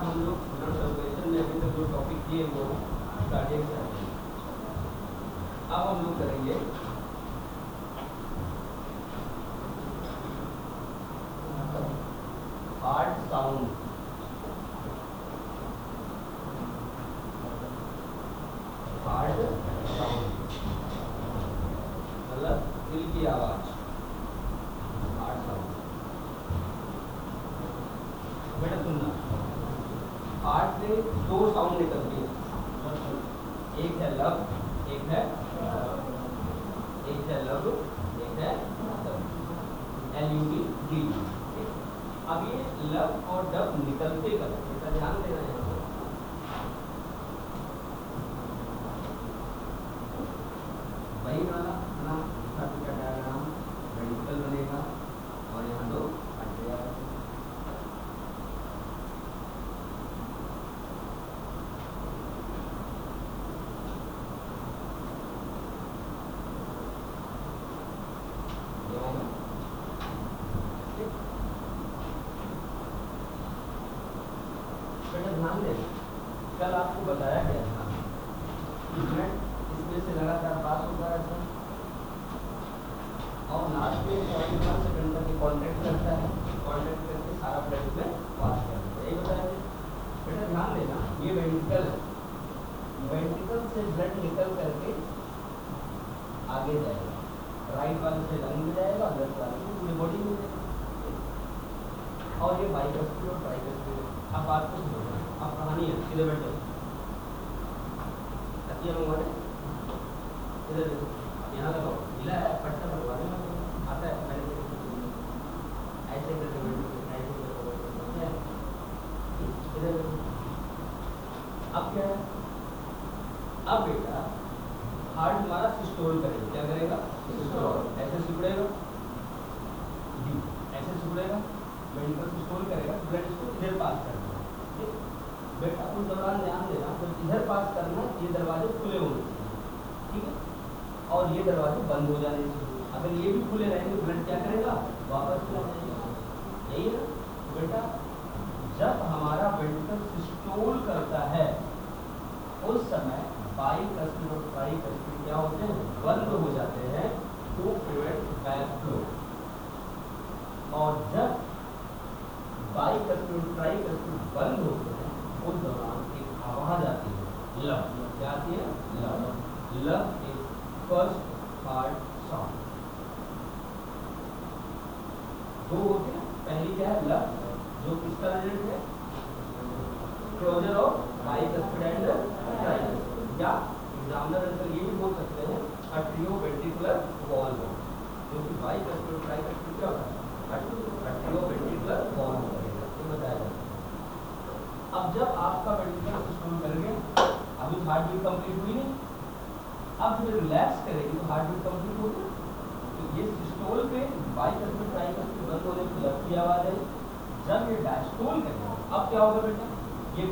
हम लोग सर्कुलेशन में अभी तक जो टॉपिक किए वो कार्डियक साइकिल। अब हम लोग करेंगे हार्ट साउंड। हार्ट साउंड मतलब दिल की आवाज। हार्ट साउंड बेटा सुनना, हार्ट से दो साउंड निकलती है, एक है लब, एक है लब, एक है LUB। अब ये लब और डब निकलते कब, इसका ध्यान देना है। वही वाला ना का डायग्राम वेंट्रिकल बनेगा और यहाँ दो अट्रिया। ध्यान दें, कल आपको बताया गया था इसमें से लगातार पास होता है और लास्ट में 1 सेकंड तक कॉन्टैक्ट करता है, कॉन्टैक्ट करके सारा ब्लड में पास कर देता है। यही बताया बेटा, ध्यान देना, ये वेंट्रिकल है, वेंट्रिकल से ब्लड निकल करके आगे जाएगा, राइट वाले से लंग में जाएगा, लेफ्ट वाले से पूरी बॉडी में जाएगा। और ये बाइकस्पिड और ट्राइकस्पिड। अब बात को समझना, अब कहानी है, सीधे बैठ जाओ, तकिया मंगवाने इधर देखो, यहाँ लगाओ, ढीला है पट्टा लगवाने आता है, मैंने ऐसे करके इधर देखो। अब क्या है, अब बेटा हार्ट हमारा सिस्टोल करेगा, क्या करेगा, सिस्टोल। ऐसे सिकुड़ेगा, ऐसे सिकुड़ेगा, वेंट्रिकल सिस्टोल करेगा, ब्लड इसको इधर पास करना है। बेटा उस दौरान ध्यान देना, तो इधर पास करना, ये दरवाजे खुले होने चाहिए, ठीक है, और ये दरवाजे बंद हो जाने चाहिए। अगर ये भी खुले रहेंगे ब्लड क्या करेगा, वापस चला जाएगा। यही है बेटा, जब हमारा वेंट्रिकल सिस्टोल करता है उस समय बाइकस्पिड और ट्राइकस्पिड क्या होते हैं, बंद हो जाते हैं टू प्रिवेंट बैक फ्लो। और जब बाइकस्पिड और ट्राइकस्पिड बंद होते हैं उस दौरान एक आवाज आती है, लब। क्या आती है, लब। लब इज फर्स्ट हार्ट साउंड। दो होते हैं, पहली क्या है, लब, जो किसका रिलेटेड है, closure of bicuspid and tricuspid, या एग्जामिनर आंसर ये भी बोल सकते हैं अट्रियोवेंट्रिकुलर वॉल्व, जो कि बाइकस्पिड और ट्राइकस्पिड क्या होता है, अट्रियोवेंट्रिकुलर वॉल्व करेगा, ये बताया जाता है। अब जब आपका वेंट्रिकल सिस्टम कर गया, अभी हार्ट बीट कंप्लीट हुई नहीं, अब जब रिलैक्स करेगी तो हार्ट बीट कंप्लीट होगी। तो ये सिस्टोल पे बाइकस्पिड ट्राइकस्पिड बंद होने की लब की आवाज है। जब ये डायस्टोल करेगा, अब क्या होगा बेटा, ये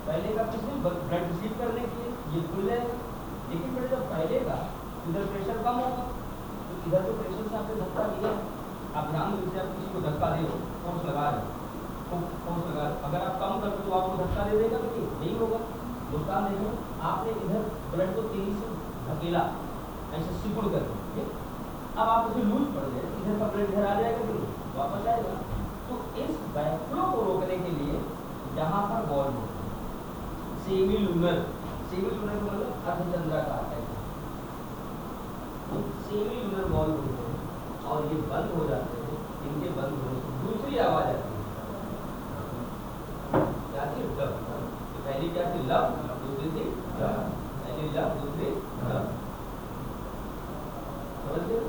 पहलेगा किसने, ब्लड रिसीव करने के लिए, ये खुल जाएगा। लेकिन बेटा जब फैलेगा इधर प्रेशर कम होगा, तो इधर तो प्रेशर से आपने धक्का दिया है, आप ध्यान दीजिए, आप किसी को धक्का दे रहे हो, फोर्स लगा रहे हो, फोर्स लगा रहे हो, अगर आप कम करते तो आपको धक्का दे देगा, तो नहीं होगा, नुकसान देगा। आपने इधर ब्लड को तेजी से धकेला, ऐसे सिकुड़ कर, अब आप उसे लूज पड़ जाए, इधर का ब्लड इधर आ जाएगा, तो वापस आएगा। तो इस बैकफ्लो को रोकने के लिए यहाँ पर वॉल्व होता है, सेमी लूनर का मतलब अर्धचंद्राकार है, सेमी लूनर वॉल्व होते हैं और ये बंद हो जाते हैं। इनके बंद होने से दूसरी आवाज आती है, क्या थी, लब। तो पहली क्या थी, लब, दूसरी थी लब, पहली लब, दूसरी लब, समझ गए,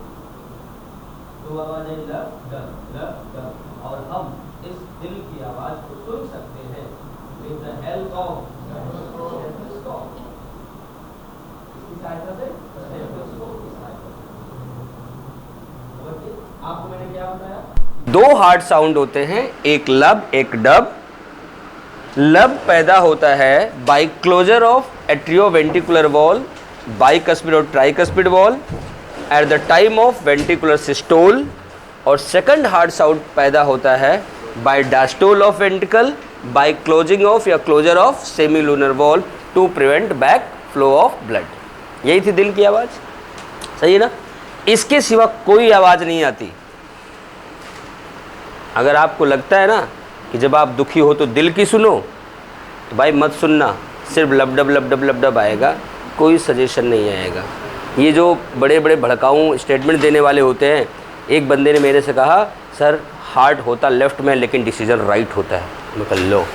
दो आवाज है, लब डब, लब डब। और हम इस दिल की आवाज को सुन सकते हैं with the help of stethoscope, इसकी सहायता से, स्टेथोस्कोप की सहायता से। आपको मैंने क्या बताया, दो हार्ट साउंड होते हैं, एक लब एक डब। लब पैदा होता है by closure of atrioventricular valve, bicuspid और tricuspid valve at the time of ventricular systole. और सेकंड हार्ट साउंड पैदा होता है by diastole of ventricle, by closing of या closure of semilunar valve to prevent back flow of blood. यही थी दिल की आवाज़, सही है ना। इसके सिवा कोई आवाज़ नहीं आती। अगर आपको लगता है ना कि जब आप दुखी हो तो दिल की सुनो, तो भाई मत सुनना, सिर्फ लबडब लबडब लबडब आएगा, कोई सजेशन नहीं आएगा। ये जो बड़े बड़े भड़काऊ स्टेटमेंट देने वाले होते हैं, एक बंदे ने मेरे से कहा सर हार्ट होता लेफ्ट में लेकिन डिसीजन राइट होता है। मैं कह लो,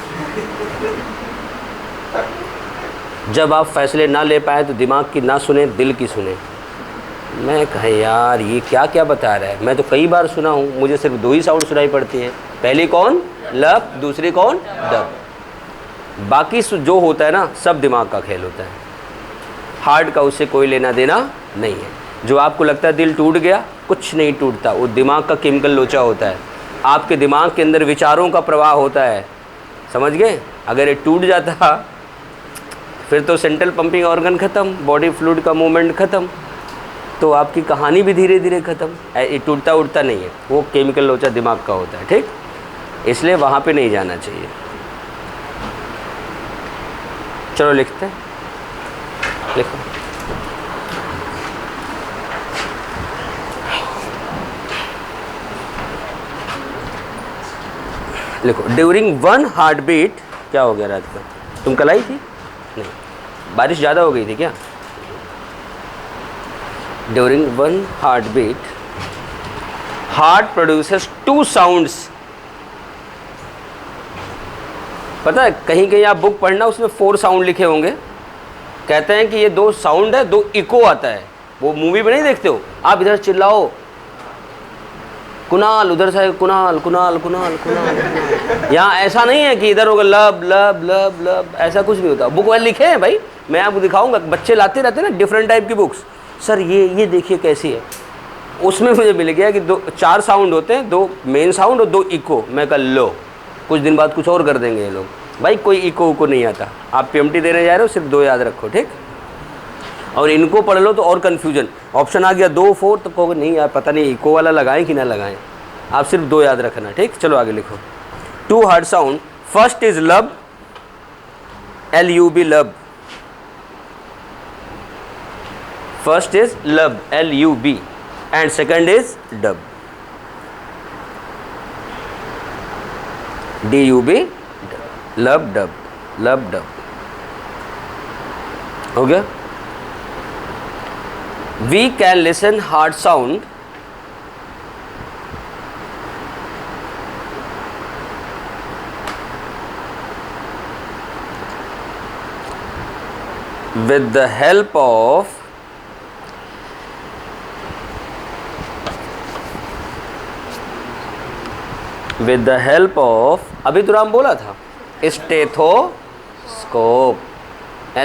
जब आप फैसले ना ले पाए तो दिमाग की ना सुने, दिल की सुने। मैं कहा यार ये क्या क्या बता रहा है, मैं तो कई बार सुना हूँ, मुझे सिर्फ 2 ही साउंड सुनाई पड़ती है, पहली कौन लब, दूसरी कौन डब, बाकी जो होता है ना सब दिमाग का खेल होता है। हार्ट का उससे कोई लेना देना नहीं है। जो आपको लगता है दिल टूट गया, कुछ नहीं टूटता, वो दिमाग का केमिकल लोचा होता है। आपके दिमाग के अंदर विचारों का प्रवाह होता है, समझ गए। अगर ये टूट जाता फिर तो सेंट्रल पंपिंग ऑर्गन ख़त्म, बॉडी फ्लूइड का मूवमेंट ख़त्म, तो आपकी कहानी भी धीरे धीरे ख़त्म। ये टूटता उड़ता नहीं है, वो केमिकल लोचा दिमाग का होता है, ठीक। इसलिए वहाँ पे नहीं जाना चाहिए। चलो लिखते हैं, लिखो। लिखो, ड्यूरिंग 1 हार्ट बीट, क्या हो गया रात को, तुम कल आई थी? नहीं, बारिश ज़्यादा हो गई थी क्या? During 1 heart beat, heart produces 2 sounds. पता है कहीं कहीं आप बुक पढ़ना, उसमें 4 साउंड लिखे होंगे। कहते हैं कि ये 2 साउंड है, 2 इको आता है। वो मूवी में नहीं देखते हो आप, इधर चिल्लाओ कुणाल, उधर से कुणाल कुणाल कुणाल कुणाल। यहाँ ऐसा नहीं है कि इधर होगा लब लब लब लब, ऐसा कुछ नहीं होता। बुक वाले लिखे हैं भाई, मैं आपको दिखाऊंगा, बच्चे लाते रहते हैं ना डिफरेंट टाइप की बुक्स, सर ये देखिए कैसी है। उसमें मुझे मिल गया कि 4 साउंड होते हैं, 2 मेन साउंड और 2 इको। मैं कह लो कुछ दिन बाद कुछ और कर देंगे ये लोग। भाई कोई इको उको नहीं आता, आप पीएमटी देने जा रहे हो, सिर्फ 2 याद रखो, ठीक। और इनको पढ़ लो तो और कन्फ्यूजन, ऑप्शन आ गया 2 4, तो कहोगे नहीं यार पता नहीं इको वाला लगाएं कि ना लगाएं। आप सिर्फ 2 याद रखना, ठीक। चलो आगे लिखो। 2 हार्ट साउंड, फर्स्ट इज लब, LUB लब। फर्स्ट इज लब, LUB, and second is dub, DUB, लब डब, लब डब। हो गया। We can listen heart sound with the help of अभी तो नाम बोला था, स्टेथोस्कोप,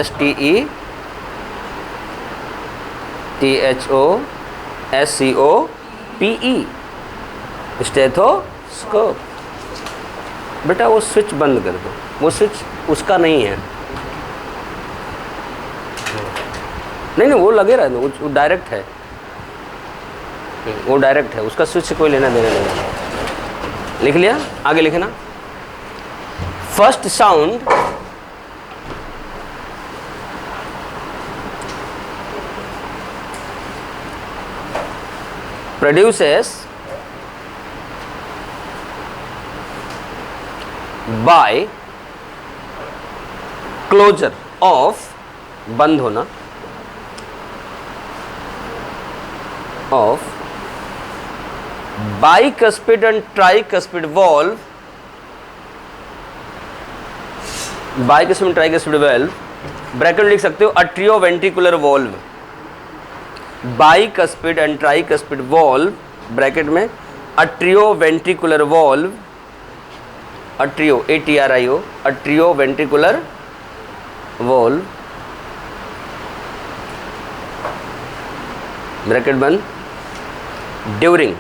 STETHOSCOPE, स्टेथोस्कोप। बेटा वो स्विच बंद कर दो, वो स्विच उसका नहीं है। नहीं वो लगे रहने, वो डायरेक्ट है, वो डायरेक्ट है, उसका स्विच से कोई लेना देना नहीं। लिख लिया, आगे लिखना। First sound produces by closure of, बंद होना, of bicuspid and tricuspid valve, bicuspid and tricuspid valve, bracket लिख सकते हो atrioventricular valve, bicuspid and tricuspid valve, bracket में atrioventricular valve, atrio, ATRIO, atrioventricular valve, bracket बंद, during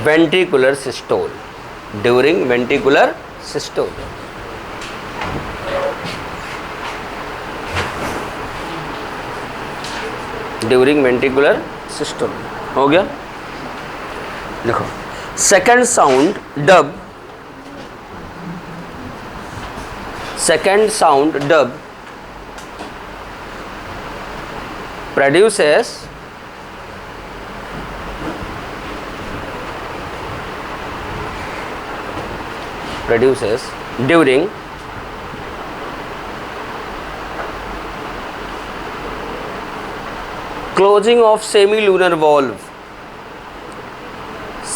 ventricular systole, during ventricular systole. During ventricular systole हो गया। लिखो second sound dub, second sound dub produces during closing of semi-lunar valve,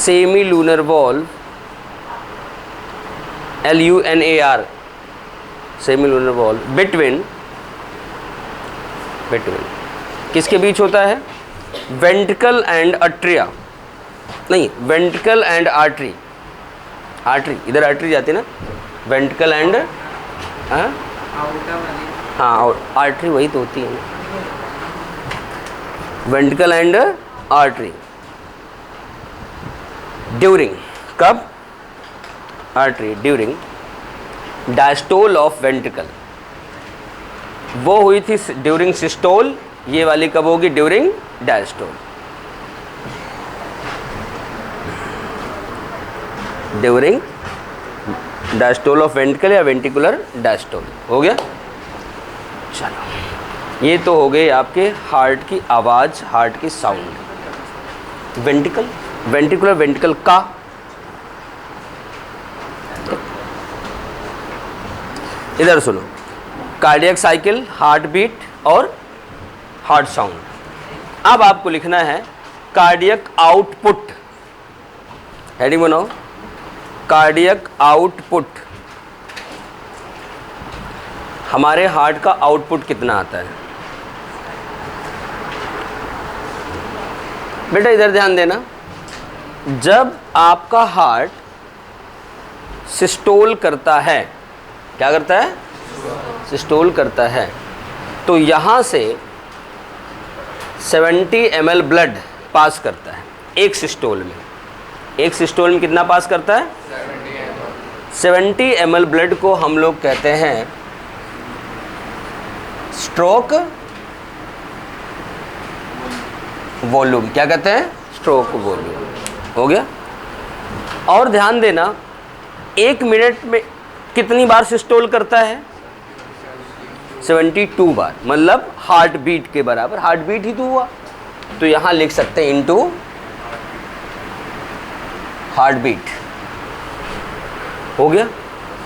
semi-lunar valve, LUNAR, semi-lunar valve, between किसके बीच होता है? Ventricle and Atria, नहीं ventricle and artery, artery इधर artery जाती है ना, वेंट्रिकल एंड हाँ आर्टरी वही तो होती है ना, वेंट्रिकल एंड आर्टरी ड्यूरिंग, कब? Artery during diastole of ventricle, वो हुई थी ड्यूरिंग सिस्टोल, ये वाली कब होगी? During diastole. During diastole of ventricle या वेंट्रिकुलर डायस्टोल। हो गया? चलो ये तो हो गए आपके हार्ट की आवाज़, हार्ट की साउंड। वेंट्रिकल, वेंट्रिकुलर वेंट्रिकल का इधर सुनो, कार्डियक साइकिल, हार्ट बीट और हार्ट साउंड। अब आपको लिखना है कार्डियक आउटपुट, हेडिंग बनाओ, कार्डियक आउटपुट। हमारे हार्ट का आउटपुट कितना आता है बेटा? इधर ध्यान देना, जब आपका हार्ट सिस्टोल करता है, क्या करता है? सिस्टोल करता है, तो यहाँ से 70 ml ब्लड पास करता है एक सिस्टोल में। एक सिस्टोल में कितना पास करता है? 70 ml ब्लड को हम लोग कहते हैं स्ट्रोक वॉल्यूम। क्या कहते हैं? Stroke volume. हो गया? और ध्यान देना, एक मिनट में कितनी बार सिस्टोल करता है? 72 बार, मतलब हार्ट बीट के बराबर। हार्ट बीट ही तो हुआ, तो यहाँ लिख सकते हैं इनटू हार्ट बीट। हो गया?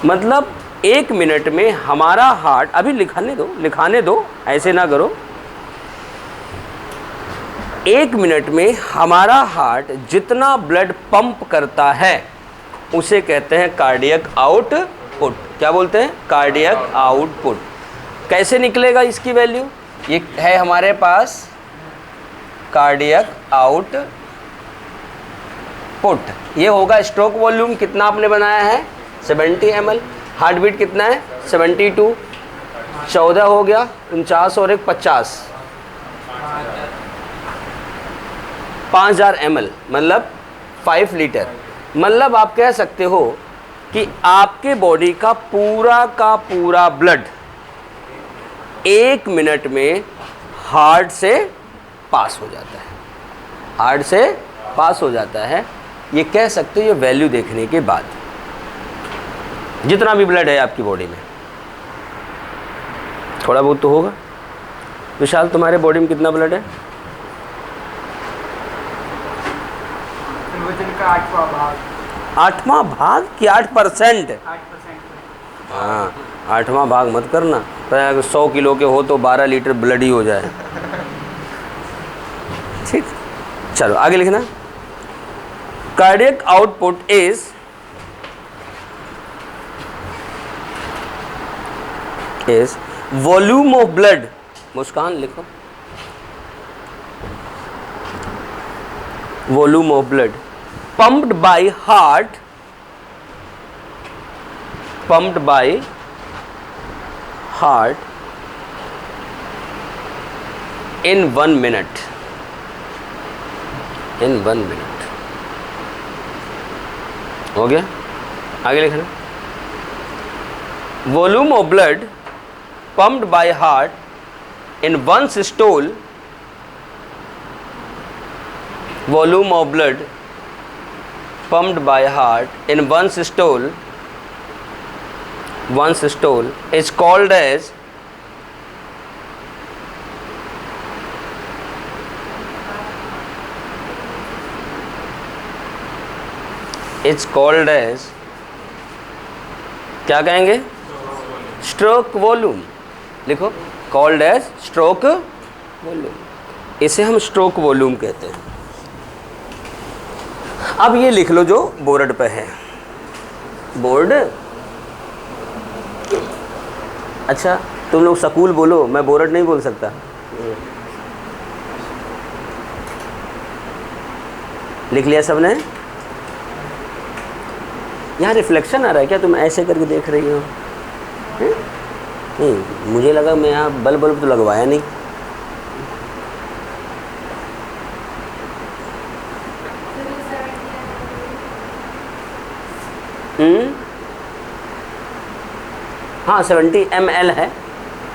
मतलब एक मिनट में हमारा हार्ट, अभी लिखाने दो, ऐसे ना करो। एक मिनट में हमारा हार्ट जितना ब्लड पंप करता है उसे कहते हैं कार्डियक आउटपुट। क्या बोलते हैं? Cardiac output. कैसे निकलेगा इसकी वैल्यू? ये है हमारे पास कार्डियक आउटपुट, ये होगा स्ट्रोक वॉल्यूम कितना आपने बनाया है? 70 ml। हार्ट बीट कितना है? 72। 14 हो गया, 49 और 1 50, 5000 ml, मतलब 5 लीटर। मतलब आप कह सकते हो कि आपके बॉडी का पूरा ब्लड एक मिनट में हार्ट से पास हो जाता है, हार्ट से पास हो जाता है। ये कह सकते हो ये वैल्यू देखने के बाद, जितना भी ब्लड है आपकी बॉडी में, थोड़ा बहुत तो होगा। विशाल, तुम्हारे बॉडी में कितना ब्लड है? वजन का 8वां भाग। 8वां भाग कि 8%? 8%। हाँ, 8वां भाग मत करना, तो अगर 100 किलो के हो तो 12 लीटर ब्लड ही हो जाए। ठीक, चलो आगे लिखना। Cardiac output is volume of blood, Muskaan लिखो, volume of blood pumped by heart in 1 minute, हो गया? आगे लिखना, volume of blood pumped by heart in 1 systole, volume of blood pumped by heart in one systole is called as क्या कहेंगे? Stroke volume. लिखो, called as stroke volume. इसे हम stroke volume कहते हैं। अब ये लिख लो जो बोर्ड पे है। बोर्ड, अच्छा तुम लोग स्कूल बोलो, मैं बोर्ड नहीं बोल सकता। लिख लिया सबने? यहाँ रिफ्लेक्शन आ रहा है क्या? तुम ऐसे करके देख रही हो? नहीं, मुझे लगा मैं यहाँ बल्ब तो लगवाया नहीं। हाँ 70 ml है,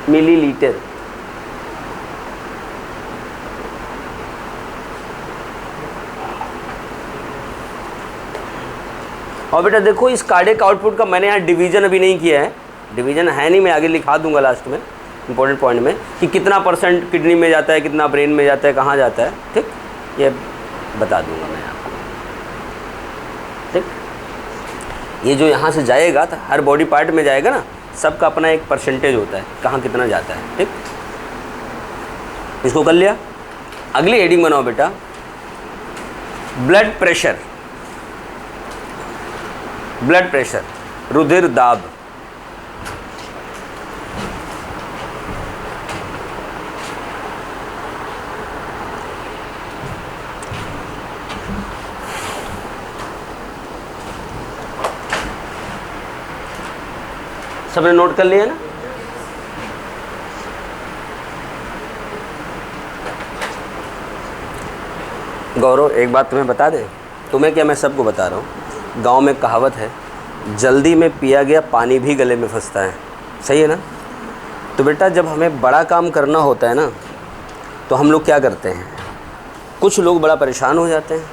मिलीलीटर। और बेटा देखो, इस कार्डियक आउटपुट का मैंने यहाँ डिवीज़न अभी नहीं किया है। डिवीज़न है नहीं, मैं आगे लिखा दूंगा लास्ट में इंपॉर्टेंट पॉइंट में कि कितना % किडनी में जाता है, कितना ब्रेन में जाता है, कहाँ जाता है। ठीक, ये बता दूंगा मैं आपको। ठीक, ये जो यहाँ से जाएगा तो हर बॉडी पार्ट में जाएगा ना, सबका अपना एक % होता है कहाँ कितना जाता है। ठीक, इसको कर लिया। अगली हेडिंग बनाओ बेटा, ब्लड प्रेशर। ब्लड प्रेशर, रुधिर दाब। सबने नोट कर लिया ना? गौरव, एक बात तुम्हें बता दें। तुम्हें क्या, मैं सबको बता रहा हूँ। गांव में कहावत है, जल्दी में पिया गया पानी भी गले में फंसता है। सही है ना? तो बेटा जब हमें बड़ा काम करना होता है ना, तो हम लोग क्या करते हैं, कुछ लोग बड़ा परेशान हो जाते हैं।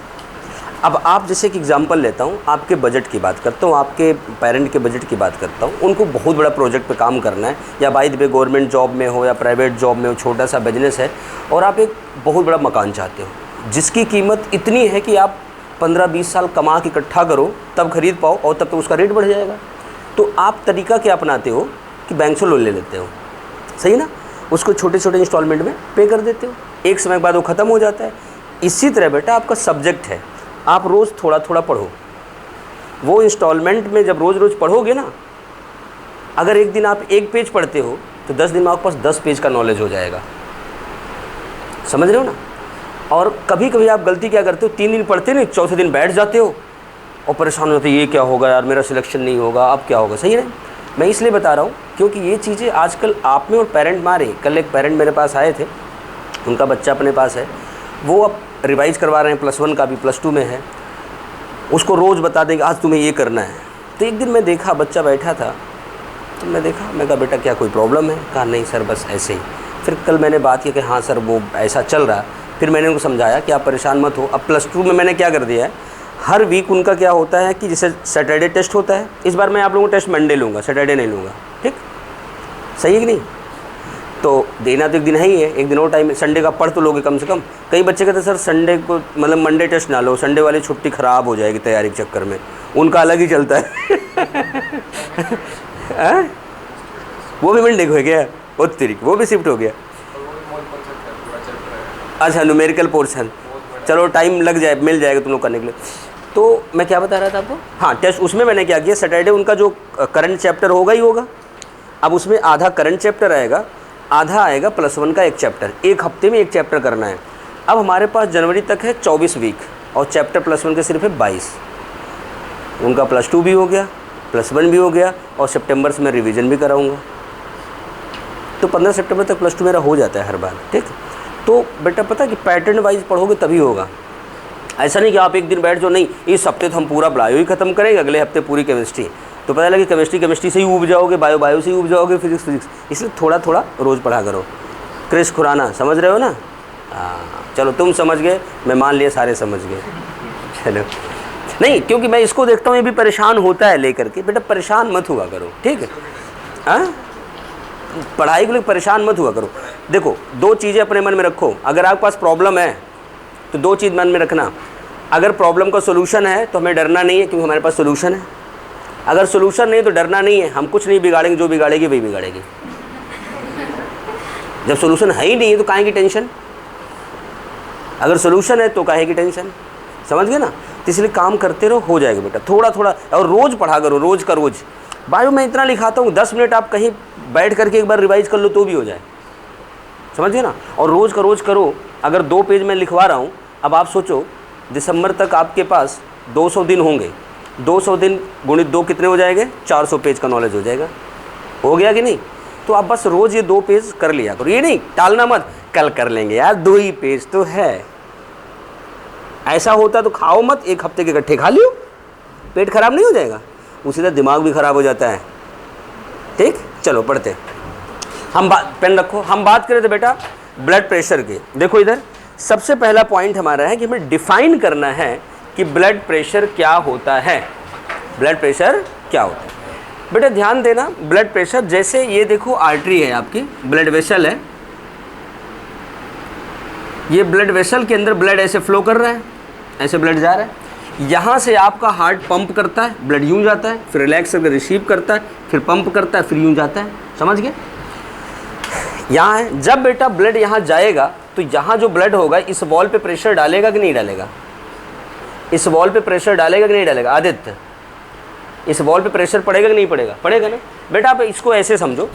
अब आप जैसे एक एग्जांपल लेता हूँ, आपके बजट की बात करता हूँ, आपके पेरेंट के बजट की बात करता हूँ। उनको बहुत बड़ा प्रोजेक्ट पे काम करना है, या by the way government job में हो या प्राइवेट जॉब में हो, छोटा सा बिजनेस है, और आप एक बहुत बड़ा मकान चाहते हो जिसकी कीमत इतनी है कि आप 15-20 साल कमा के इकट्ठा करो तब खरीद पाओ, और तब तक उसका रेट बढ़ जाएगा। तो आप तरीका क्या अपनाते हो कि बैंक से लोन ले लेते हो। सही ना? उसको छोटे छोटे इंस्टॉलमेंट में पे कर देते हो, एक समय के बाद वो ख़त्म हो जाता है। इसी तरह बेटा आपका सब्जेक्ट है, आप रोज़ थोड़ा थोड़ा पढ़ो। वो इंस्टॉलमेंट में जब रोज़ रोज़ पढ़ोगे ना, अगर एक दिन आप 1 पेज पढ़ते हो तो 10 दिन में आपके पास 10 पेज का नॉलेज हो जाएगा। समझ रहे हो ना? और कभी कभी आप गलती क्या करते हो, 3 दिन पढ़ते नहीं, चौथे दिन बैठ जाते हो और परेशान होते हो, ये क्या होगा यार, मेरा सिलेक्शन नहीं होगा, अब क्या होगा। सही है? मैं इसलिए बता रहा हूँ क्योंकि ये चीज़ें आजकल आप में और पेरेंट मारे। कल एक पेरेंट मेरे पास आए थे, उनका बच्चा अपने पास है, वो अब रिवाइज़ करवा रहे हैं, +1 का भी +2 में है। उसको रोज़ बता देंगे आज तुम्हें ये करना है। तो एक दिन मैं देखा बच्चा बैठा था, तो मैं कहा बेटा क्या कोई प्रॉब्लम है? कहा नहीं सर बस ऐसे ही। फिर कल मैंने बात की कि हाँ सर वो ऐसा चल रहा। फिर मैंने उनको समझाया कि आप परेशान मत हो। अब +2 में मैंने क्या कर दिया है, हर वीक उनका क्या होता है कि जैसे सैटरडे टेस्ट होता है, इस बार मैं आप लोगों को टेस्ट मंडे लूँगा, सैटरडे नहीं लूँगा। ठीक, सही है कि नहीं? तो देना तो एक दिन है ही है, एक दिन और टाइम, संडे का पढ़ तो लोगे कम से कम। कई बच्चे कहते सर संडे को मतलब मंडे टेस्ट ना लो, संडे वाली छुट्टी ख़राब हो जाएगी तैयारी के चक्कर में। उनका अलग ही चलता है। वो भी मंडे को है क्या? वो तरीके वो भी शिफ्ट हो गया। अच्छा, न्यूमेरिकल पोर्शन, चलो टाइम लग जाए, मिल जाएगा तुम लोग करने के लिए। तो मैं क्या बता रहा था आपको, हाँ टेस्ट, उसमें मैंने क्या किया, सैटरडे उनका जो करंट चैप्टर होगा ही होगा। अब उसमें आधा करंट चैप्टर आएगा, आधा आएगा +1 का एक चैप्टर। एक हफ्ते में एक चैप्टर करना है। अब हमारे पास जनवरी तक है 24 वीक, और चैप्टर +1 के सिर्फ है 22। उनका +2 भी हो गया, +1 भी हो गया, और सितंबर से मैं रिवीजन भी कराऊँगा। तो 15 सितंबर तक +2 मेरा हो जाता है हर बार। ठीक, तो बेटा पता है कि पैटर्न वाइज पढ़ोगे तभी होगा। ऐसा नहीं कि आप एक दिन बैठ जाओ, नहीं इस हफ्ते तो हम पूरा बायो ही ख़त्म करेंगे, अगले हफ्ते पूरी केमिस्ट्री। तो पता लगे केमिस्ट्री से ही उब जाओगे, बायो से ही उब जाओगे, फिजिक्स। इसलिए थोड़ा थोड़ा रोज़ पढ़ा करो। क्रिस खुराना समझ रहे हो ना? हाँ चलो तुम समझ गए, मैं मान लिया सारे समझ गए। चलो नहीं, क्योंकि मैं इसको देखता हूँ ये भी परेशान होता है लेकर के। बेटा परेशान मत हुआ करो, ठीक है? हाँ, पढ़ाई को लेकर परेशान मत हुआ करो। देखो, दो चीज़ें अपने मन में रखो। अगर आपके पास प्रॉब्लम है तो दो चीज़ मन में रखना। अगर प्रॉब्लम का सोल्यूशन है तो हमें डरना नहीं है, क्योंकि हमारे पास सोल्यूशन है। अगर सोल्यूशन नहीं तो डरना नहीं है। हम कुछ नहीं बिगाड़ेंगे, जो बिगाड़ेगी वही बिगाड़ेगी। जब सोल्यूशन है ही नहीं है तो काहे की टेंशन? अगर सोल्यूशन है तो काहे की टेंशन? समझ गए ना? तो इसलिए काम करते रहो, हो जाएगा बेटा। थोड़ा थोड़ा, और रोज़ पढ़ा करो, रोज़ का रोज़। बायो मैं इतना लिखाता हूँ, 10 मिनट आप कहीं बैठ करके एक बार रिवाइज कर लो तो भी हो जाए। समझ गए ना? और रोज़ का रोज़ करो। अगर 2 पेज मैं लिखवा रहा हूँ, अब आप सोचो दिसंबर तक आपके पास 200 दिन होंगे। 200 दिन गुणित 2 कितने हो जाएंगे? 400 पेज का नॉलेज हो जाएगा। हो गया कि नहीं? तो आप बस रोज़ ये 2 पेज कर लिया करो। ये नहीं टालना मत, कल कर लेंगे यार, 2 ही पेज तो है। ऐसा होता तो खाओ मत, 1 हफ्ते के इकट्ठे खा लियो, पेट खराब नहीं हो जाएगा? उसी तरह दिमाग भी खराब हो जाता है। ठीक, चलो पढ़ते। हम पेन रखो। हम बात करें तो बेटा ब्लड प्रेशर के। देखो इधर सबसे पहला पॉइंट हमारा है कि हमें डिफाइन करना है कि ब्लड प्रेशर क्या होता है। ब्लड प्रेशर क्या होता है? बेटा ध्यान देना, ब्लड प्रेशर जैसे ये देखो आर्टरी है आपकी, ब्लड वेसल है। ये ब्लड वेसल के अंदर ब्लड ऐसे फ्लो कर रहा है, ऐसे ब्लड जा रहा है। यहाँ से आपका हार्ट पंप करता है, ब्लड यूँ जाता है, फिर रिलैक्स करके रिसीव करता है, फिर पंप करता है, फिर यूँ जाता है। समझ गए? यहाँ है। जब बेटा ब्लड यहाँ जाएगा तो यहाँ जो ब्लड होगा इस वॉल पे प्रेशर डालेगा कि नहीं डालेगा? इस वॉल पे प्रेशर डालेगा कि नहीं डालेगा? आदित्य, इस वॉल पे प्रेशर पड़ेगा कि नहीं पड़ेगा? पड़ेगा ना बेटा। आप इसको ऐसे समझो,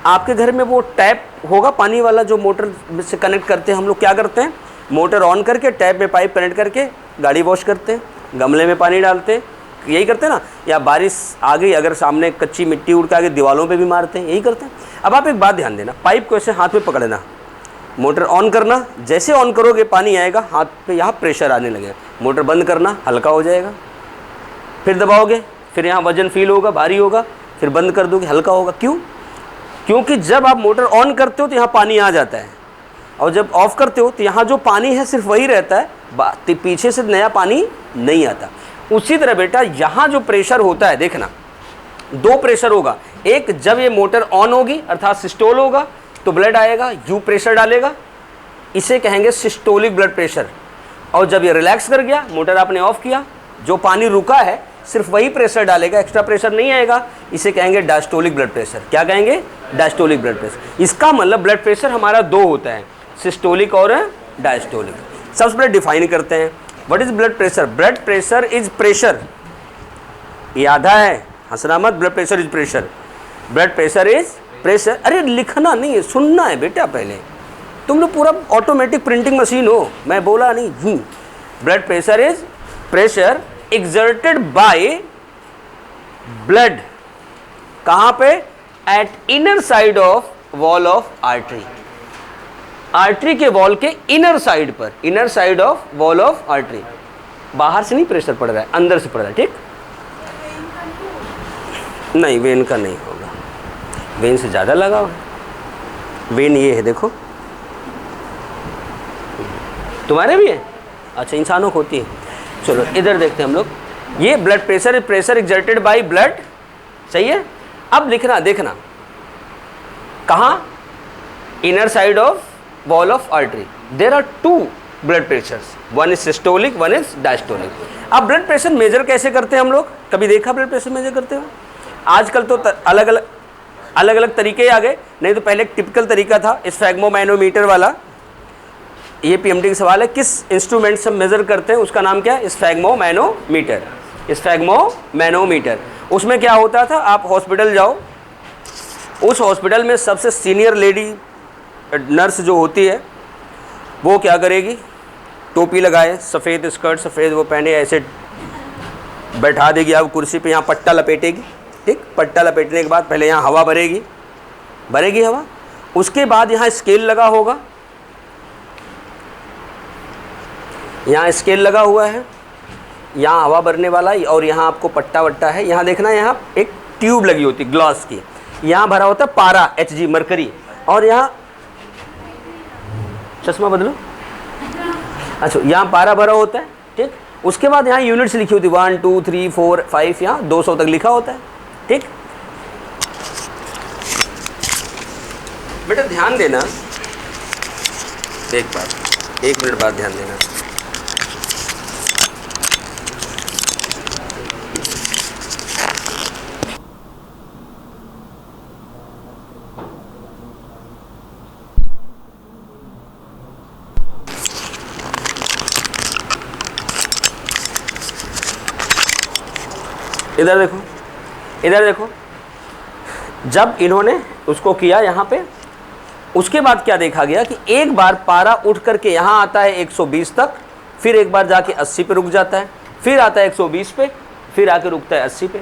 आपके घर में वो टैप होगा पानी वाला जो मोटर से कनेक्ट करते हैं। हम लोग क्या करते हैं, मोटर ऑन करके टैप में पाइप कनेक्ट करके गाड़ी वॉश करते हैं, गमले में पानी डालते हैं, यही करते हैं ना। या बारिश आ गई, अगर सामने कच्ची मिट्टी उड़ के आ गई, दीवारों पे भी मारते हैं, यही करते हैं। अब आप एक बात ध्यान देना, पाइप को ऐसे हाथ में पकड़ना, मोटर ऑन करना, जैसे ऑन करोगे पानी आएगा हाथ पे, यहाँ प्रेशर आने लगेगा। मोटर बंद करना, हल्का हो जाएगा, फिर दबाओगे, फिर यहाँ वजन फील होगा, भारी होगा, फिर बंद कर दोगे, हल्का होगा। क्यों? क्योंकि जब आप मोटर ऑन करते हो तो यहाँ पानी आ जाता है, और जब ऑफ करते हो तो यहाँ जो पानी है सिर्फ वही रहता है, पीछे से नया पानी नहीं आता। उसी तरह बेटा यहाँ जो प्रेशर होता है, देखना 2 प्रेशर होगा। एक, जब ये मोटर ऑन होगी अर्थात सिस्टोल होगा तो ब्लड आएगा, यू प्रेशर डालेगा, इसे कहेंगे सिस्टोलिक ब्लड प्रेशर। और जब ये रिलैक्स कर गया, मोटर आपने ऑफ किया, जो पानी रुका है सिर्फ वही प्रेशर डालेगा, एक्स्ट्रा प्रेशर नहीं आएगा, इसे कहेंगे डायस्टोलिक ब्लड प्रेशर। क्या कहेंगे? Diastolic blood pressure. इसका मतलब ब्लड प्रेशर हमारा 2 होता है, सिस्टोलिक और डायस्टोलिक। सबसे पहले डिफाइन करते हैं, what is blood pressure? Blood pressure is pressure. ये आधा है, हंसना मत। Blood pressure is pressure, blood pressure is pressure. अरे लिखना नहीं है, सुनना है बेटा। पहले तुम लोग पूरा ऑटोमेटिक प्रिंटिंग मशीन हो, मैं बोला नहीं। Blood pressure is pressure exerted by blood, कहाँ पे? at inner side of wall of artery, artery के वॉल के इनर साइड पर, inner side of wall of artery. बाहर से नहीं प्रेशर पड़ रहा है, अंदर से पड़ रहा है। ठीक, नहीं वेन का नहीं होगा, वेन से ज़्यादा लगा हुआ है। वेन ये है, देखो तुम्हारे भी है। अच्छा, इंसानों को होती है। चलो इधर देखते हैं हम लोग। ये blood pressure is pressure exerted by blood, सही है। अब लिखना, देखना कहाँ? Inner side of wall of artery. There are 2 blood pressures, one is systolic, one is diastolic. अब ब्लड प्रेशर मेजर कैसे करते हैं हम लोग? कभी देखा ब्लड प्रेशर मेजर करते हुए? आजकल तो अलग अलग तरीके आ गए, नहीं तो पहले एक टिपिकल तरीका था स्फैग्मोमैनोमीटर वाला। ये पीएमटी का सवाल है, किस इंस्ट्रूमेंट से मेजर करते हैं, उसका नाम क्या है? स्फैग्मोमैनोमीटर। स्फैग्मोमैनोमीटर। उसमें क्या होता था, आप हॉस्पिटल जाओ, उस हॉस्पिटल में सबसे सीनियर लेडी नर्स जो होती है वो क्या करेगी? टोपी लगाए, सफ़ेद स्कर्ट, सफ़ेद वो पहने, ऐसे बैठा देगी आप कुर्सी पे, यहाँ पट्टा लपेटेगी। ठीक, पट्टा लपेटने के बाद पहले यहाँ हवा भरेगी हवा, उसके बाद यहाँ स्केल लगा होगा, यहाँ स्केल लगा हुआ है, यहाँ हवा भरने वाला, और यहाँ आपको पट्टा वट्टा है। यहाँ देखना, यहाँ एक ट्यूब लगी होती है ग्लास की, यहाँ भरा होता है पारा, Hg मरकरी, और यहाँ चश्मा बदलो। अच्छा, यहाँ पारा भरा होता है। ठीक, उसके बाद यहाँ यूनिट्स लिखी होती 1 2 3 4 5, यहाँ 200 तक लिखा होता है। ठीक बेटा ध्यान देना, एक बार 1 मिनट बाद ध्यान देना। इधर देखो, इधर देखो, जब इन्होंने उसको किया यहाँ पे, उसके बाद क्या देखा गया कि एक बार पारा उठ करके यहाँ आता है 120 तक, फिर एक बार जाके 80 पे रुक जाता है, फिर आता है 120 पे, फिर आके रुकता है 80 पे।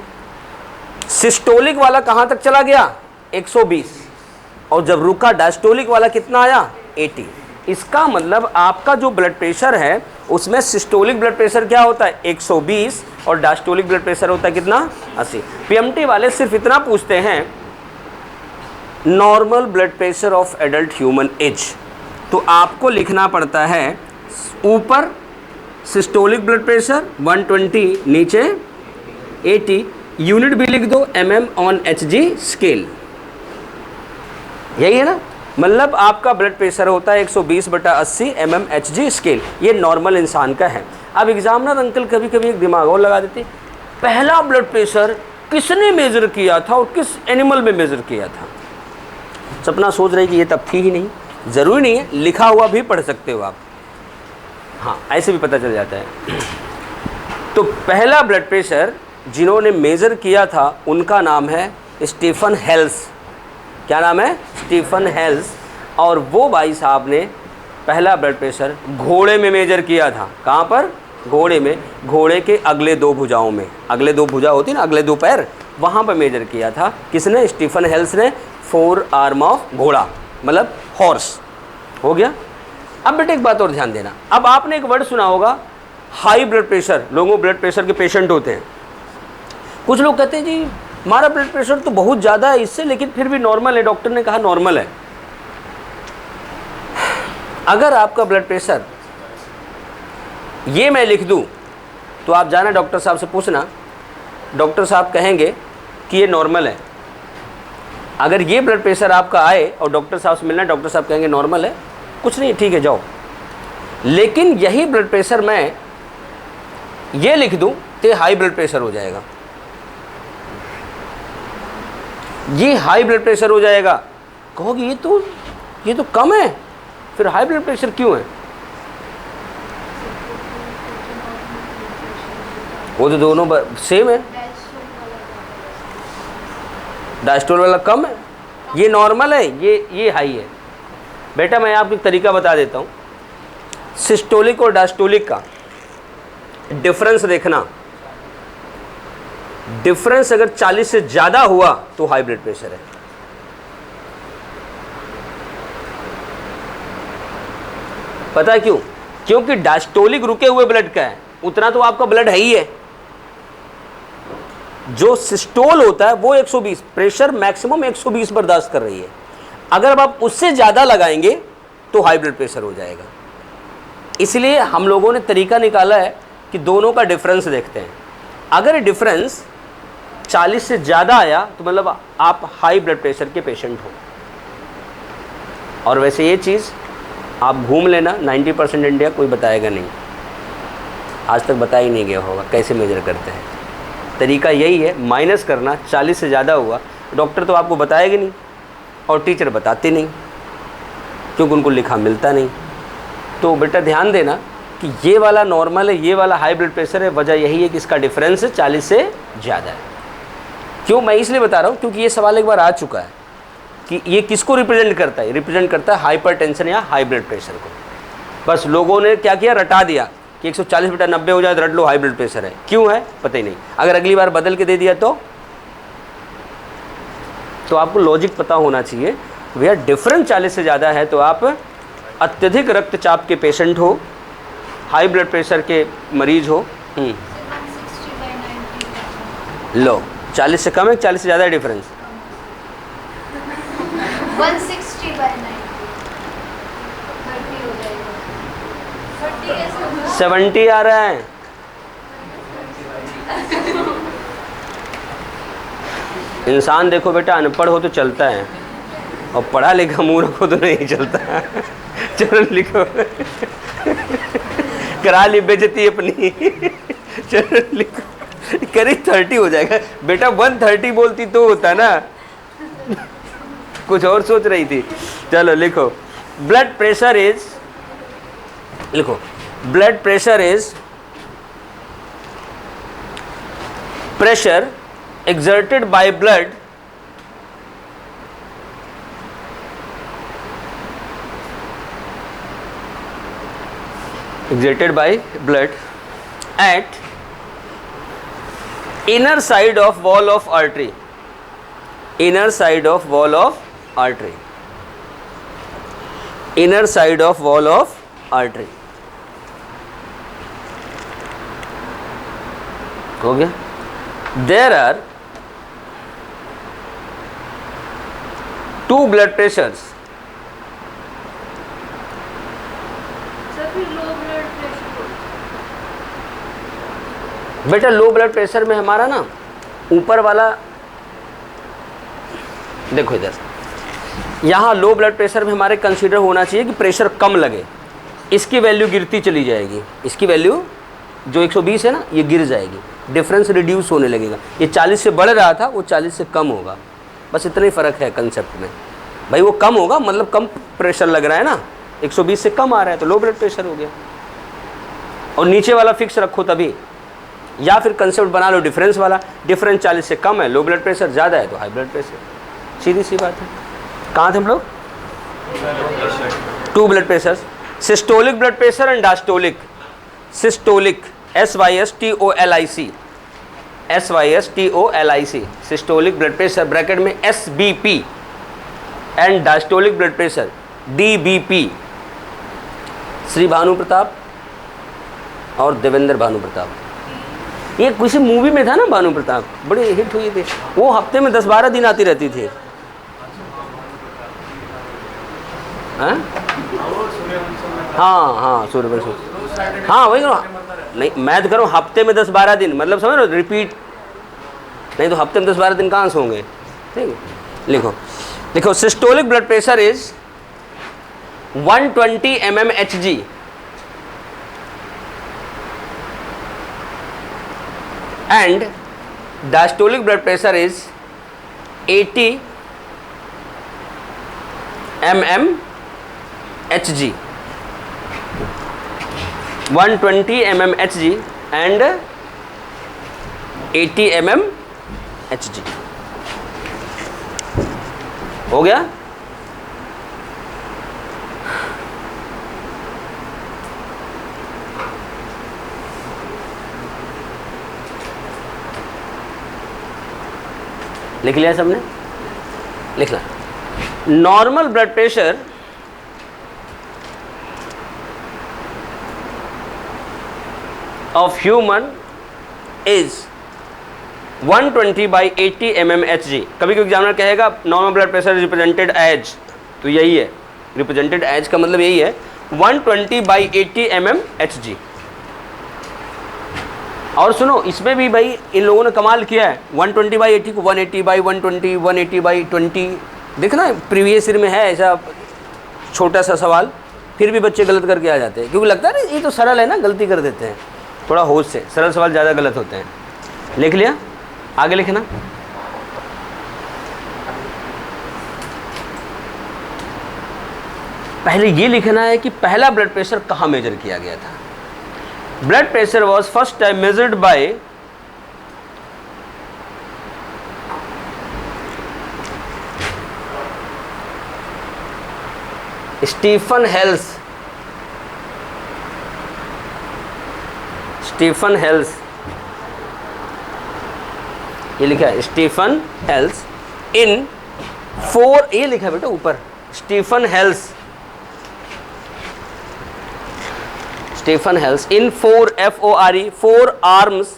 सिस्टोलिक वाला कहाँ तक चला गया? 120, और जब रुका डायस्टोलिक वाला कितना आया? 80। इसका मतलब आपका जो ब्लड प्रेशर है उसमें सिस्टोलिक ब्लड प्रेशर क्या होता है? 120, और डायस्टोलिक ब्लड प्रेशर होता है कितना? 80। पीएमटी वाले सिर्फ इतना पूछते हैं normal blood pressure of adult human as, तो आपको लिखना पड़ता है ऊपर सिस्टोलिक ब्लड प्रेशर 120, नीचे 80, यूनिट भी लिख दो mm/Hg स्केल, यही है ना। मतलब आपका ब्लड प्रेशर होता है 120/80 mm/Hg स्केल, ये नॉर्मल इंसान का है। अब एग्जामिनर अंकल कभी कभी एक दिमाग और लगा देते, पहला ब्लड प्रेशर किसने मेज़र किया था और किस एनिमल में मेज़र किया था? सपना सोच रहे कि ये तब थी ही नहीं, ज़रूरी नहीं है, लिखा हुआ भी पढ़ सकते हो आप, हाँ ऐसे भी पता चल जाता है। तो पहला ब्लड प्रेशर जिन्होंने मेज़र किया था उनका नाम है स्टीफन हेल्स। क्या नाम है? Stephen Hales. और वो भाई साहब ने पहला ब्लड प्रेशर घोड़े में मेजर किया था। कहाँ पर? घोड़े में, घोड़े के अगले 2 भुजाओं में, अगले 2 भुजा होती ना, अगले 2 पैर, वहाँ पर मेजर किया था। किसने? स्टीफन हेल्स ने। 4 आर्म ऑफ घोड़ा, मतलब हॉर्स, हो गया। अब बेटे एक बात और ध्यान देना, अब आपने एक वर्ड सुना होगा हाई ब्लड प्रेशर। लोगों ब्लड प्रेशर के पेशेंट होते हैं, कुछ लोग कहते हैं जी हमारा ब्लड प्रेशर तो बहुत ज़्यादा है इससे, लेकिन फिर भी नॉर्मल है, डॉक्टर ने कहा नॉर्मल है। अगर आपका ब्लड प्रेशर ये मैं लिख दूं तो आप जाना डॉक्टर साहब से पूछना, डॉक्टर साहब कहेंगे कि ये नॉर्मल है। अगर ये ब्लड प्रेशर आपका आए और डॉक्टर साहब से मिलना, डॉक्टर साहब कहेंगे नॉर्मल है, कुछ नहीं, ठीक है जाओ। लेकिन यही ब्लड प्रेशर मैं ये लिख दूं तो हाई ब्लड प्रेशर हो जाएगा, ये हाई ब्लड प्रेशर हो जाएगा। कहोगे ये तो कम है, फिर हाई ब्लड प्रेशर क्यों है? वो तो दोनों सेम है, डायस्टोल वाला कम है, ये नॉर्मल है, ये हाई है। बेटा मैं आपको एक तरीका बता देता हूँ, सिस्टोलिक और डायस्टोलिक का डिफरेंस देखना। डिफरेंस अगर 40 से ज़्यादा हुआ तो हाई ब्लड प्रेशर है। पता है क्यों? क्योंकि डायस्टोलिक रुके हुए ब्लड का है, उतना तो आपका ब्लड है ही है। जो सिस्टोल होता है वो 120, प्रेशर मैक्सिमम 120 बर्दाश्त कर रही है। अगर आप उससे ज़्यादा लगाएंगे तो हाई ब्लड प्रेशर हो जाएगा। इसलिए हम लोगों ने तरीका निकाला है कि दोनों का डिफरेंस देखते हैं। अगर डिफरेंस 40 से ज़्यादा आया तो मतलब आप हाई ब्लड प्रेशर के पेशेंट हो। और वैसे ये चीज़ आप घूम लेना, 90% इंडिया कोई बताएगा नहीं, आज तक बताया ही नहीं गया होगा कैसे मेजर करते हैं। तरीका यही है, माइनस करना। 40 से ज़्यादा हुआ, डॉक्टर तो आपको बताएगा नहीं और टीचर बताते नहीं, क्योंकि उनको लिखा मिलता नहीं। तो बेटा ध्यान देना कि ये वाला नॉर्मल है, ये वाला हाई ब्लड प्रेशर है। वजह यही है कि इसका डिफरेंस 40 से ज़्यादा है। क्यों मैं इसलिए बता रहा हूँ क्योंकि ये सवाल एक बार आ चुका है कि ये किसको रिप्रेजेंट करता है? रिप्रेजेंट करता है हाइपरटेंशन या हाई ब्लड प्रेशर को। बस लोगों ने क्या किया, रटा दिया कि 140/90 हो जाए तो रट लो हाई ब्लड प्रेशर है। क्यों है पता ही नहीं। अगर अगली बार बदल के दे दिया तो आपको लॉजिक पता होना चाहिए। भैया डिफरेंस 40 से ज़्यादा है तो आप अत्यधिक रक्तचाप के पेशेंट हो, हाई ब्लड प्रेशर के मरीज हो। लो 40 से कम है, 40 से ज़्यादा है डिफरेंस? 160/90 30 हो जाएगा। 70 आ रहा है, इंसान देखो बेटा, अनपढ़ हो तो चलता है और पढ़ा लिखा मूर्ख हो तो नहीं चलता। चलो लिखो। करा ली बेइज्जती अपनी। चलो लिखो। करीब 30 हो जाएगा बेटा, 130 बोलती तो होता ना। कुछ और सोच रही थी। चलो लिखो, ब्लड प्रेशर इज, लिखो blood pressure is pressure exerted by blood at inner side of wall of artery, inner side of wall of artery, inner side of wall of artery। हो गया। There are two blood pressures, सभी low blood pressure. बेटा low blood pressure में हमारा ना ऊपर वाला, देखो इधर, यहाँ लो ब्लड प्रेशर में हमारे कंसीडर होना चाहिए कि प्रेशर कम लगे, इसकी वैल्यू गिरती चली जाएगी, इसकी वैल्यू जो 120 है ना ये गिर जाएगी, डिफरेंस रिड्यूस होने लगेगा। ये 40 से बढ़ रहा था, वो 40 से कम होगा, बस इतना ही फ़र्क है कंसेप्ट में। भाई वो कम होगा मतलब कम प्रेशर लग रहा है ना, 120 से कम आ रहा है तो लो ब्लड प्रेशर हो गया। और नीचे वाला फिक्स रखो तभी, या फिर कंसेप्ट बना लो डिफरेंस वाला, डिफरेंस 40 से कम है लो ब्लड प्रेशर, ज़्यादा है तो हाई ब्लड प्रेशर, सीधी सी बात है। कहाँ थे हम लोग? Two blood pressure, systolic blood pressure and diastolic. Systolic SYSTOLIC, SYSTOLIC, systolic blood pressure bracket में SBP, and diastolic blood pressure DBP। Shri Bhanu Pratap और देवेंद्र भानु प्रताप, ये किसी मूवी में था ना, भानु प्रताप बड़ी हिट हुई थी, वो हफ्ते में 10-12 दिन आती रहती थी। हाँ सूर्यवंशी, हाँ वही करो, नहीं मैथ करो, हफ्ते में 10-12 दिन मतलब समझ लो रिपीट, नहीं तो हफ्ते में 10-12 दिन कहाँ से होंगे। ठीक है, लिखो देखो, systolic blood pressure is 120 mmHg and diastolic blood pressure is 80 mmHg, 120 mmHg and 80 mmHg। हो गया? लिख लिया सबने? लिखना। Normal blood pressure of human is 120/80 mmHg। कभी कोई एग्जामिनर कहेगा normal blood pressure represented as, तो यही है, रिप्रेजेंटेड एज का मतलब यही है 120/80 mmHg। और सुनो, इसमें भी भाई इन लोगों ने कमाल किया है, 120/80 को 180/120, 180/20। देखना प्रीवियस ईयर में है ऐसा छोटा सा सवाल, फिर भी बच्चे गलत करके आ जाते हैं, क्योंकि लगता है ना ये तो सरल है ना, गलती कर देते हैं थोड़ा होश से, सरल सवाल ज़्यादा गलत होते हैं। लिख लिया? आगे लिखना। पहले ये लिखना है कि पहला ब्लड प्रेशर कहाँ मेजर किया गया था। Blood pressure was first time measured by Stephen Hales. Stephen Hales, ये लिखा है स्टीफन हेल्स इन 4, ये लिखा है बेटा ऊपर, Stephen Hales, Stephen हेल्स in 4 FORE 4 arms,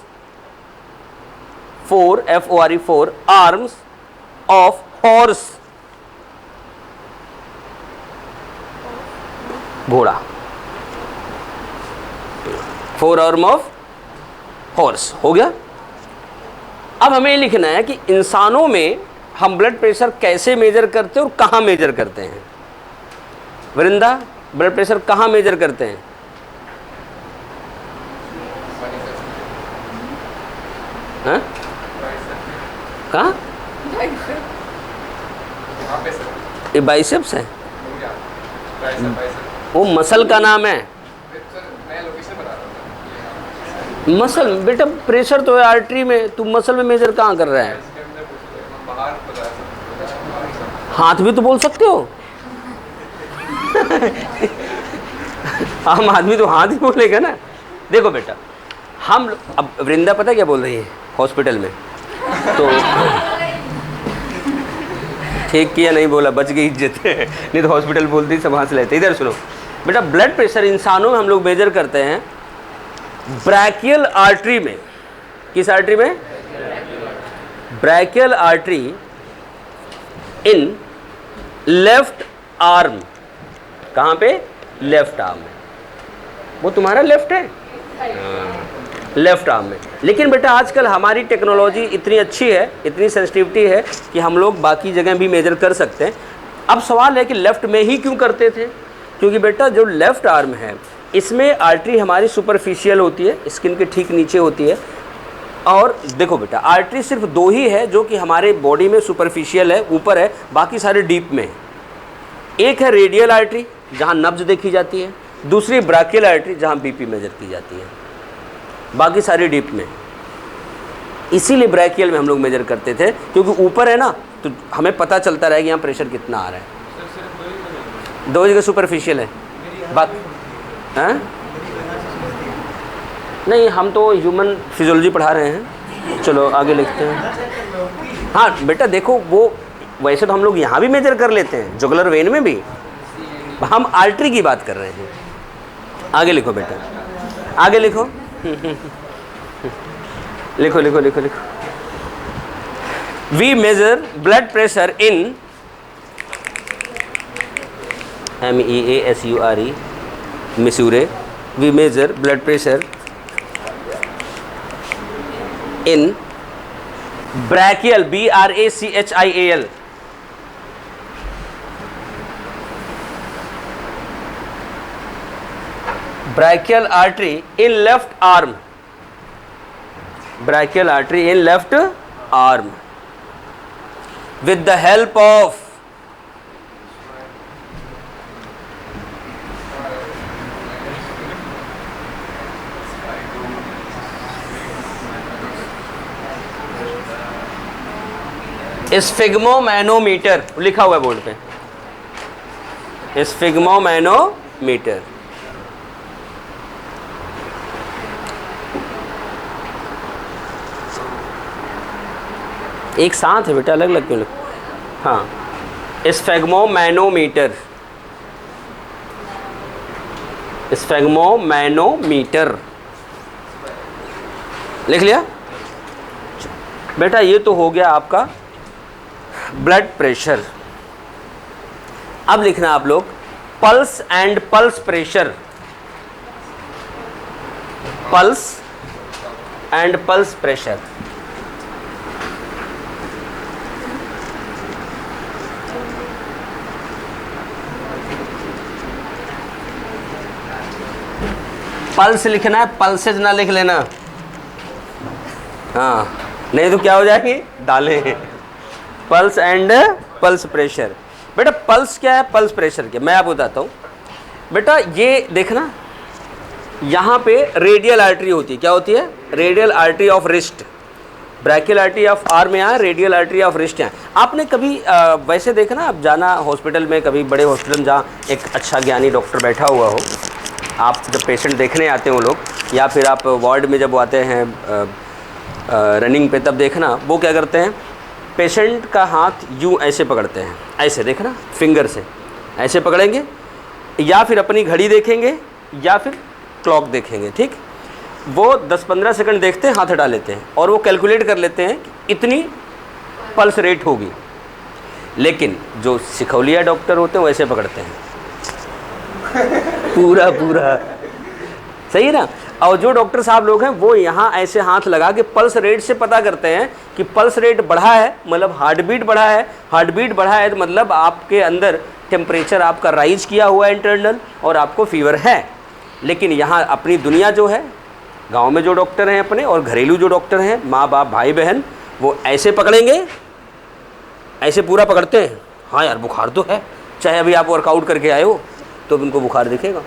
4 FORE 4 arms of horse, घोड़ा, 4 arm of horse। हो गया? अब हमें ये लिखना है कि इंसानों में हम ब्लड प्रेशर कैसे मेजर करते हैं और कहाँ मेजर करते हैं। वृंदा, ब्लड प्रेशर कहाँ मेजर करते हैं? हाँ? कहाँ? ये बाइसेप्स है, वो मसल का नाम है। मसल बेटा, प्रेशर तो है आर्टरी में, तू मसल में मेजर कहाँ कर रहा है? हाथ भी तो बोल सकते हो। आम आदमी तो हाथ ही बोलेगा ना। देखो बेटा, हम अब वृंदा पता क्या बोल रही है हॉस्पिटल में, तो ठीक किया, नहीं बोला, बच गई इज्जत। नहीं तो हॉस्पिटल बोलती सब हंस लेते। इधर सुनो बेटा, ब्लड प्रेशर इंसानों में हम लोग मेजर करते हैं ब्रैकियल आर्टरी में। किस आर्टरी में? Brachial artery in left arm. कहाँ पे? लेफ्ट आर्म में। वो तुम्हारा लेफ्ट है, लेफ्ट आर्म में। लेकिन बेटा आजकल हमारी टेक्नोलॉजी इतनी अच्छी है, इतनी सेंसिटिविटी है कि हम लोग बाकी जगह भी मेजर कर सकते हैं। अब सवाल है कि लेफ्ट में ही क्यों करते थे? क्योंकि बेटा जो लेफ्ट आर्म है इसमें आर्टरी हमारी सुपरफिशियल होती है, स्किन के ठीक नीचे होती है। और देखो बेटा, आर्टरी सिर्फ दो ही है जो कि हमारे बॉडी में सुपरफिशियल है, ऊपर है, बाकी सारे डीप में है। एक है रेडियल आर्टरी जहाँ नब्ज देखी जाती है, दूसरी ब्रैकियल आर्टरी जहाँ बीपी मेजर की जाती है, बाकी सारी डीप में। इसीलिए ब्रैकियल में हम लोग मेजर करते थे, क्योंकि ऊपर है ना, तो हमें पता चलता रहे कि यहाँ प्रेशर कितना आ रहा है। दो जगह सुपरफिशियल है बात है। नहीं, हम तो ह्यूमन फिजियोलॉजी पढ़ा रहे हैं। चलो आगे लिखते हैं। हाँ बेटा देखो, वो वैसे तो हम लोग यहाँ भी मेजर कर लेते हैं, जुगुलर वेन में भी। हम आर्टरी की बात कर रहे हैं। आगे लिखो बेटा, आगे लिखो। लिखो लिखो लिखो लिखो। We measure blood pressure in MEASURE Missouri. We measure blood pressure in brachial, BRACHIAL, brachial artery in left arm, brachial artery in left arm with the help of sphygmomanometer. लिखा हुआ है बोर्ड पे, स्फिग्मोमैनोमीटर। एक साथ है बेटा, अलग अलग क्यों लिख? हाँ, स्फिग्मोमैनोमीटर, स्फिग्मोमैनोमीटर लिख लिया बेटा। ये तो हो गया आपका ब्लड प्रेशर। अब लिखना आप लोग pulse and pulse pressure, pulse and pulse pressure. Pulse लिखना है, पल्सेज ना लिख लेना। हाँ, नहीं तो क्या हो जाएगी, दालें। Pulse and pulse pressure. बेटा पल्स क्या है, पल्स प्रेशर क्या, मैं आपको बताता हूँ। बेटा ये देखना, यहाँ पे रेडियल आर्टरी होती है। क्या होती है? Radial artery of wrist. Brachial artery of arm यहाँ, रेडियल आर्टरी ऑफ रिस्ट यहाँ। आपने कभी वैसे देखना, आप जाना हॉस्पिटल में, कभी बड़े हॉस्पिटल में जहाँ एक अच्छा ज्ञानी डॉक्टर बैठा हुआ हो, आप जब पेशेंट देखने आते हो लोग, या फिर आप वार्ड में जब आते हैं रनिंग पे, तब देखना वो क्या करते हैं, पेशेंट का हाथ यूँ ऐसे पकड़ते हैं, ऐसे देखना, फिंगर से ऐसे पकड़ेंगे, या फिर अपनी घड़ी देखेंगे या फिर क्लॉक देखेंगे। ठीक, वो 10-15 सेकंड देखते हैं, हाथ हटा लेते हैं और वो कैलकुलेट कर लेते हैं कि इतनी पल्स रेट होगी। लेकिन जो सिखौलिया डॉक्टर होते हैं वैसे पकड़ते हैं पूरा पूरा, सही है ना। और जो डॉक्टर साहब लोग हैं वो यहाँ ऐसे हाथ लगा के पल्स रेट से पता करते हैं कि पल्स रेट बढ़ा है मतलब हार्ट बीट बढ़ा है, हार्ट बीट बढ़ा है तो मतलब आपके अंदर टेम्परेचर आपका राइज किया हुआ है इंटरनल और आपको फीवर है। लेकिन यहाँ अपनी दुनिया जो है, गांव में जो डॉक्टर हैं अपने और घरेलू जो डॉक्टर हैं, माँ बाप भाई बहन, वो ऐसे पकड़ेंगे, ऐसे पूरा पकड़ते हैं, हाँ यार बुखार तो है, चाहे अभी आप वर्कआउट करके आए हो तो उनको बुखार दिखेगा,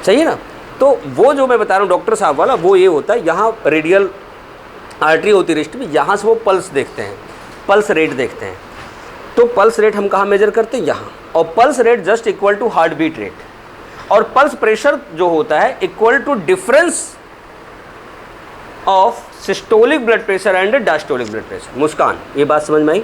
सही है ना। तो वो जो मैं बता रहा हूँ डॉक्टर साहब वाला, वो ये होता है, यहाँ रेडियल आर्टरी होती है रिस्ट में, यहाँ से वो पल्स देखते हैं, पल्स रेट देखते हैं। तो पल्स रेट हम कहाँ मेजर करते हैं? यहाँ। और pulse rate just equal to heart beat rate, और पल्स प्रेशर जो होता है equal to difference of systolic blood pressure and diastolic blood pressure. Muskaan, ये बात समझ में आई?